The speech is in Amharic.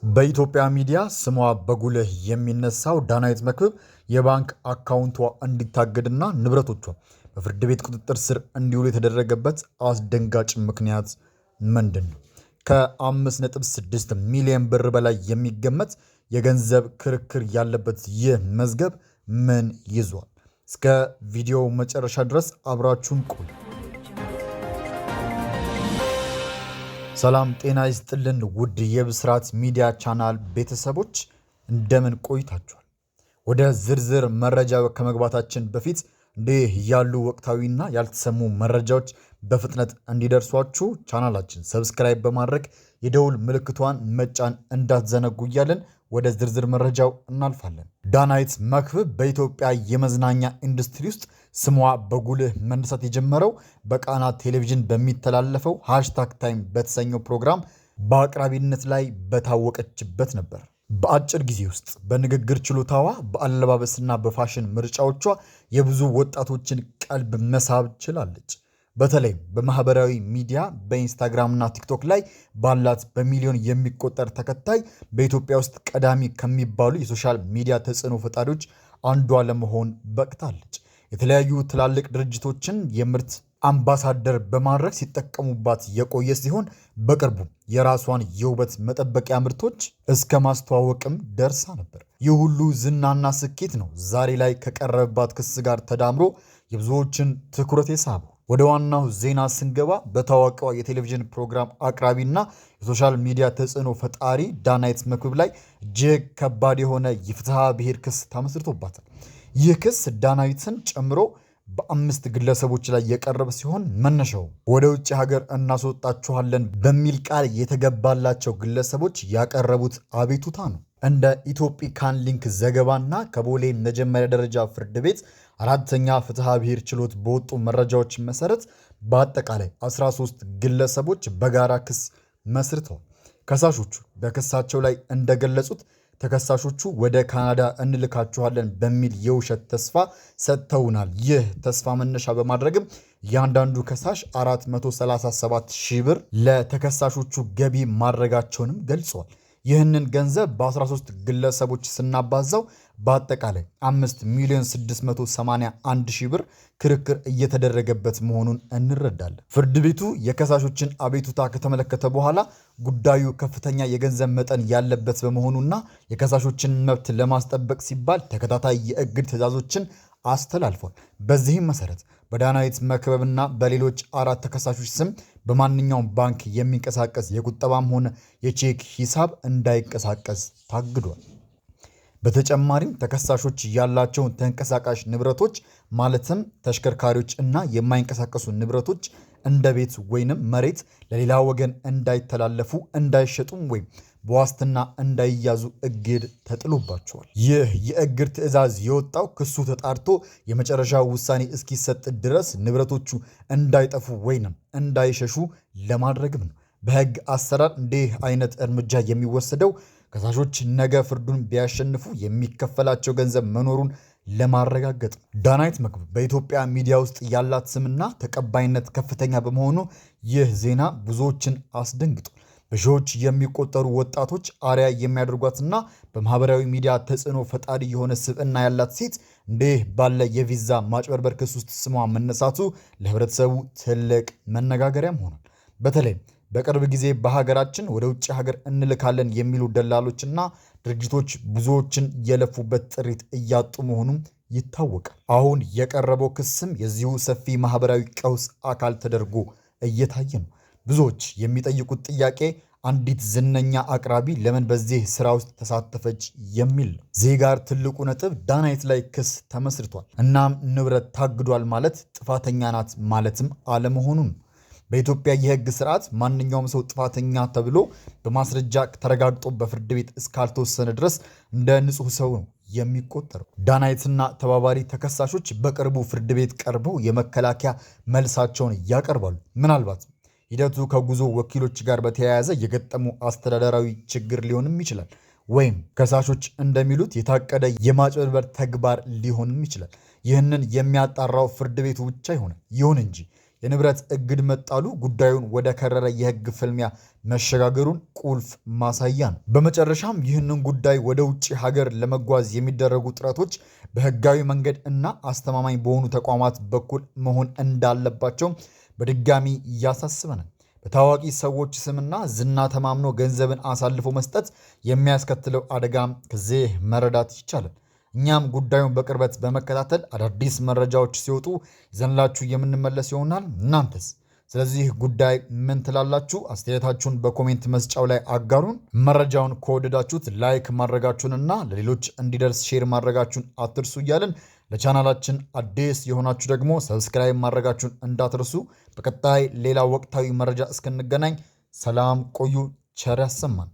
በኢትዮጵያ ሚዲያ ስሟ በጉልህ የሚነሳው ዳናይት መክብብ የባንክ አካውንቷ እንዲታገድና ንብረቶቿ በፍርድ ቤት ቁጥጥር ስር እንዲውሉ የተደረገበት አስደንጋጭ ምክንያት ምንድን ነው? ከ5.6 ሚሊዮን ብር በላይ የሚገመት የገንዘብ ክርክር ያለበት ይህ መዝገብ ምን ይዟል? እስከ ቪዲዮ መጨረሻ ድረስ አብራችሁን ቆዩ። ሰላም ጤና ይስጥልን ውድ የብስራት ሚዲያ ቻናል ቤተሰቦች እንደምን ቆይታችኋል? ወደ ዝርዝር መረጃ ከመግባታችን በፊት እንዲህ ያሉ ወቅታዊና ያልተሰሙ መረጃዎች በፍጥነት እንዲደርሷችሁ ቻናላችን ሰብስክራይብ በማድረግ የደውል ምልክቷን መጫን እንዳትዘነጉ እያልን ወደ ዝርዝር መረጃው እናልፋለን። ዳናይት መክብብ በኢትዮጵያ የመዝናኛ ኢንዱስትሪ ውስጥ ስሟ በጉልህ መነሳት የጀመረው በቃና ቴሌቪዥን በሚተላለፈው ሃሽታግ ታይም በተሰኘው ፕሮግራም በአቅራቢነት ላይ በታወቀችበት ነበር። በአጭር ጊዜ ውስጥ በንግግር ችሎታዋ፣ በአለባበስና በፋሽን ምርጫዎቿ የብዙ ወጣቶችን ቀልብ መሳብ ችላለች። በተለይም በማህበራዊ ሚዲያ በኢንስታግራምና ቲክቶክ ላይ ባላት በሚሊዮን የሚቆጠር ተከታይ በኢትዮጵያ ውስጥ ቀዳሚ ከሚባሉ የሶሻል ሚዲያ ተጽዕኖ ፈጣሪዎች አንዷ ለመሆን በቅታለች። የተለያዩ ትላልቅ ድርጅቶችን የምርት አምባሳደር በማድረግ ሲጠቀሙባት የቆየ ሲሆን በቅርቡ የራሷን የውበት መጠበቂያ ምርቶች እስከ ማስተዋወቅም ደርሳ ነበር። ይህ ሁሉ ዝናና ስኬት ነው ዛሬ ላይ ከቀረበባት ክስ ጋር ተዳምሮ የብዙዎችን ትኩረት የሳበው። ወደ ዋናው ዜና ስንገባ በታዋቂዋ የቴሌቪዥን ፕሮግራም አቅራቢና የሶሻል ሚዲያ ተጽዕኖ ፈጣሪ ዳናይት መክብብ ላይ እጅግ ከባድ የሆነ የፍትሐ ብሔር ክስ ተመስርቶባታል። ይህ ክስ ዳናይትን ጨምሮ በ5 ግለሰቦች ላይ የቀረበ ሲሆን መነሻው ወደ ውጭ ሀገር እናስወጣችኋለን በሚል ቃል የተገባላቸው ግለሰቦች ያቀረቡት አቤቱታ ነው። እንደ ኢትዮጲካን ሊንክ ዘገባና ከቦሌ መጀመሪያ ደረጃ ፍርድ ቤት 4ኛ ፍትሐ ብሔር ችሎት በወጡ መረጃዎች መሰረት በአጠቃላይ 13 ግለሰቦች በጋራ ክስ መስርተዋል። ከሳሾቹ በክሳቸው ላይ እንደገለጹት ተከሳሾቹ ወደ ካናዳ እንልካችኋለን በሚል የውሸት ተስፋ ሰጥተውናል። ይህ ተስፋ መነሻ በማድረግም እያንዳንዱ ከሳሽ 437 ሺህ ብር ለተከሳሾቹ ገቢ ማድረጋቸውንም ገልጸዋል። ይህንን ገንዘብ በ13 ግለሰቦች ስናባዛው በአጠቃላይ 5,681,000 ሺህ ብር ክርክር እየተደረገበት መሆኑን እንረዳለን። ፍርድ ቤቱ የከሳሾችን አቤቱታ ከተመለከተ በኋላ ጉዳዩ ከፍተኛ የገንዘብ መጠን ያለበት በመሆኑና የከሳሾችን መብት ለማስጠበቅ ሲባል ተከታታይ የእግድ ትዕዛዞችን አስተላልፏል። በዚህም መሰረት በዳናይት መክብብና በሌሎች 4 ተከሳሾች ስም በማንኛውም ባንክ የሚንቀሳቀስ የቁጠባም ሆነ የቼክ ሂሳብ እንዳይንቀሳቀስ ታግዷል። በተጨማሪም ተከሳሾች ያላቸውን ተንቀሳቃሽ ንብረቶች ማለትም ተሽከርካሪዎች እና የማይንቀሳቀሱ ንብረቶች እንደ ቤት ወይንም መሬት ለሌላ ወገን እንዳይተላለፉ፣ እንዳይሸጡም ወይም በዋስትና እንዳይያዙ እግድ ተጥሎባቸዋል። ይህ የእግድ ትዕዛዝ የወጣው ክሱ ተጣርቶ የመጨረሻ ውሳኔ እስኪሰጥ ድረስ ንብረቶቹ እንዳይጠፉ ወይንም እንዳይሸሹ ለማድረግም ነው። በሕግ አሰራር እንዲህ አይነት እርምጃ የሚወሰደው ከሳሾች ነገ ፍርዱን ቢያሸንፉ የሚከፈላቸው ገንዘብ መኖሩን ለማረጋገጥ ነው። ዳናይት መክብብ በኢትዮጵያ ሚዲያ ውስጥ ያላት ስምና ተቀባይነት ከፍተኛ በመሆኑ ይህ ዜና ብዙዎችን አስደንግጧል። በሺዎች የሚቆጠሩ ወጣቶች አርያ የሚያደርጓትና በማህበራዊ ሚዲያ ተጽዕኖ ፈጣሪ የሆነ ስብዕና ያላት ሴት እንዲህ ባለ የቪዛ ማጭበርበር ክስ ውስጥ ስሟ መነሳቱ ለህብረተሰቡ ትልቅ መነጋገሪያም ሆኗል። በተለይም በቅርብ ጊዜ በሀገራችን ወደ ውጭ ሀገር እንልካለን የሚሉ ደላሎችና ድርጅቶች ብዙዎችን የለፉበት ጥሪት እያጡ መሆኑም ይታወቃል። አሁን የቀረበው ክስም የዚሁ ሰፊ ማህበራዊ ቀውስ አካል ተደርጎ እየታየ ነው። ብዙዎች የሚጠይቁት ጥያቄ አንዲት ዝነኛ አቅራቢ ለምን በዚህ ስራ ውስጥ ተሳተፈች የሚል ነው። እዚህ ጋር ትልቁ ነጥብ ዳናይት ላይ ክስ ተመስርቷል። እናም ንብረት ታግዷል ማለት ጥፋተኛ ናት ማለትም አለመሆኑን። በኢትዮጵያ የህግ ስርዓት ማንኛውም ሰው ጥፋተኛ ተብሎ በማስረጃ ተረጋግጦ በፍርድ ቤት እስካልተወሰነ ድረስ እንደ ንጹህ ሰው ነው የሚቆጠረው። ዳናይትና ተባባሪ ተከሳሾች በቅርቡ ፍርድ ቤት ቀርበው የመከላከያ መልሳቸውን ያቀርባሉ። ምናልባት ሂደቱ ከጉዞ ወኪሎች ጋር በተያያዘ የገጠሙ አስተዳደራዊ ችግር ሊሆንም ይችላል፣ ወይም ከሳሾች እንደሚሉት የታቀደ የማጭበርበር ተግባር ሊሆንም ይችላል። ይህንን የሚያጣራው ፍርድ ቤቱ ብቻ ይሆናል። ይሁን እንጂ የንብረት እግድ መጣሉ ጉዳዩን ወደ ከረረ የህግ ፍልሚያ መሸጋገሩን ቁልፍ ማሳያ ነው። በመጨረሻም ይህንን ጉዳይ ወደ ውጭ ሀገር ለመጓዝ የሚደረጉ ጥረቶች በህጋዊ መንገድ እና አስተማማኝ በሆኑ ተቋማት በኩል መሆን እንዳለባቸው በድጋሚ እያሳስበናል። በታዋቂ ሰዎች ስምና ዝና ተማምኖ ገንዘብን አሳልፎ መስጠት የሚያስከትለው አደጋም ከዚህ መረዳት ይቻላል። እኛም ጉዳዩን በቅርበት በመከታተል አዳዲስ መረጃዎች ሲወጡ ይዘንላችሁ የምንመለስ ይሆናል። እናንተስ ስለዚህ ጉዳይ ምን ትላላችሁ? አስተያየታችሁን በኮሜንት መስጫው ላይ አጋሩን። መረጃውን ከወደዳችሁት ላይክ ማድረጋችሁንና ለሌሎች እንዲደርስ ሼር ማድረጋችሁን አትርሱ እያልን ለቻናላችን አዲስ የሆናችሁ ደግሞ ሰብስክራይብ ማድረጋችሁን እንዳትርሱ። በቀጣይ ሌላ ወቅታዊ መረጃ እስክንገናኝ ሰላም ቆዩ። ቸር ያሰማን።